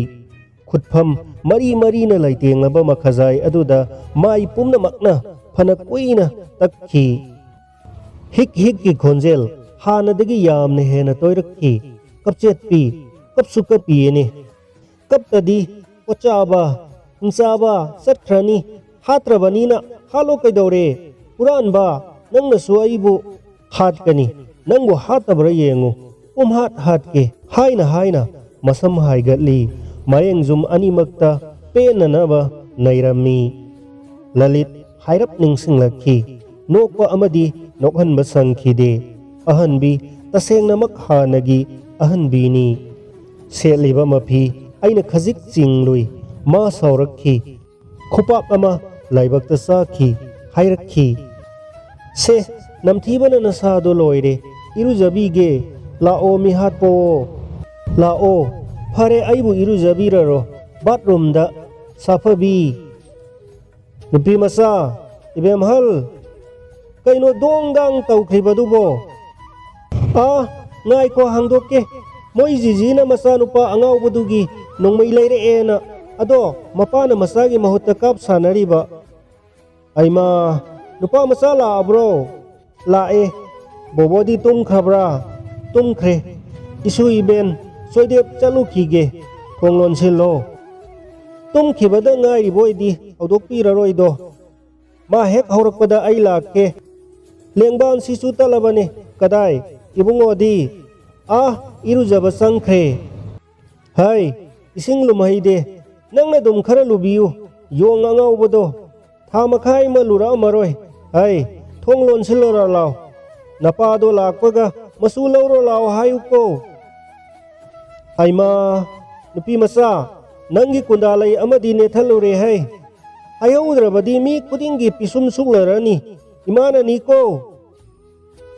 khutpham mari na laitenglaba makhazai aduda mai pumna makna phana kuina takhi hik ki khonjel hanadagi yamne hena toirakhi kapchet pi kapsuka piene kaptadi pochaba hungsaba satkrani hatrabanina halo kaidore puran ba nangna suaibu hatkani nangbu hatabra yengu hatke haina masam haigatli mayeng zum animakta penanaba nairami lalit hairap ningsinglakhi nokpa amadi nokhanba sangkhide ahanbi tasengna makhanagi ahanbini seliba mapi aina khazik chinglui ma saurakhi khupap ama laibakta sakhi hairakhi se namthibana nasado loire irujabige lao mi hatpo lao phare aibu irujabiraro bathroom da safabi nupi masa ibem hal kaino dongdang tawkhribadubo ngai ko hangdokke moi jijina masa nupa angawbudugi nongmai leire ena ado mapana masagi mahutta kap sanariba aima nupa masala bro lae bobodi tum khabra ꯇꯨꯝꯈ꯭ꯔꯦ ꯏꯁꯨ ꯏꯕꯦꯟ ꯁꯣꯏꯗꯦꯞ ꯆꯠꯂꯨꯈꯤꯒꯦ ꯊꯣꯡ ꯂꯣꯟꯁꯤꯜꯂꯣ ꯇꯨꯝꯈꯤꯕꯗ ꯉꯥꯏꯔꯤꯕ ꯑꯣꯏꯗꯤ ꯍꯧꯗꯣꯛꯄꯤꯔꯔꯣꯏꯗꯣ ꯃꯥ ꯍꯦꯛ ꯍꯧꯔꯛꯄꯗ ꯑꯩ ꯂꯥꯛꯀꯦ ꯂꯦꯡꯕꯥꯟꯁꯤꯁꯨ ꯇꯠꯂꯕꯅꯤ ꯀꯗꯥꯏ ꯏꯕꯨꯡꯉꯣꯗꯤ ꯏꯔꯨꯖꯕ ꯆꯪꯈ꯭ꯔꯦ ꯍꯥꯏ ꯏꯁꯤꯡ ꯂꯨꯝꯍꯩꯗꯦ ꯅꯪꯅ ꯑꯗꯨꯝ ꯈꯔ ꯂꯨꯕꯤꯌꯨ ꯌꯣꯡ ꯑꯉꯥꯎꯕꯗꯣ ꯊꯥ ꯃꯈꯥꯏ ꯑꯃ ꯂꯨꯔꯛꯑꯝꯃꯔꯣꯏ ꯍꯥꯏ ꯊꯣꯡ ꯂꯣꯟꯁꯤꯜꯂꯣꯔꯥ ꯂꯥꯎ ꯅꯄꯥꯗꯣ ꯂꯥꯛꯄꯒ ꯃꯆꯨ ꯂꯧꯔꯣ ꯂꯥꯎ ꯍꯥꯏꯌꯨꯀꯣ ꯍꯩꯃꯥ ꯅꯨꯄꯤ ꯃꯆꯥ ꯅꯪꯒꯤ ꯀꯨꯟꯗꯥꯂꯩ ꯑꯃꯗꯤ ꯅꯦꯠꯊꯜꯂꯨꯔꯦ ꯍꯩ ꯍꯥꯏꯍꯧꯗ꯭ꯔꯕꯗꯤ ꯃꯤ ꯈꯨꯗꯤꯡꯒꯤ ꯄꯤꯁꯨꯝ ꯁꯨꯛꯅꯔꯅꯤ ꯏꯃꯥꯅꯅꯤꯀꯣ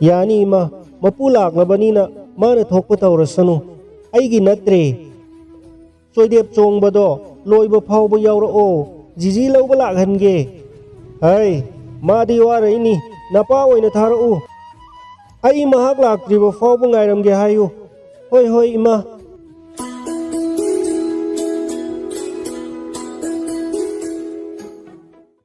ꯌꯥꯅꯤ ꯏꯃꯥ ꯃꯄꯨ ꯂꯥꯛꯂꯕꯅꯤꯅ ꯃꯥꯅ ꯊꯣꯛꯄ ꯇꯧꯔꯁꯅꯨ ꯑꯩꯒꯤ ꯅꯠꯇ꯭ꯔꯦ ꯆꯣꯏꯗꯦꯞ ꯆꯣꯡꯕꯗꯣ ꯂꯣꯏꯕ ꯐꯥꯎꯕ ꯌꯥꯎꯔꯛꯑꯣ ꯖꯤꯖꯤ ꯂꯧꯕ ꯂꯥꯛꯍꯟꯒꯦ ꯍꯩ ꯃꯥꯗꯤ ꯋꯥꯔꯛꯏꯅꯤ ꯅꯄꯥ ꯑꯣꯏꯅ ꯊꯥꯔꯛꯎ ꯑꯩ ꯃꯍꯥꯛ ꯂꯥꯛꯇ꯭ꯔꯤꯕ ꯐꯥꯎꯕ ꯉꯥꯏꯔꯝꯒꯦ ꯍꯥꯏꯌꯨ ꯍꯣꯏ ꯍꯣꯏ ꯏꯃꯥ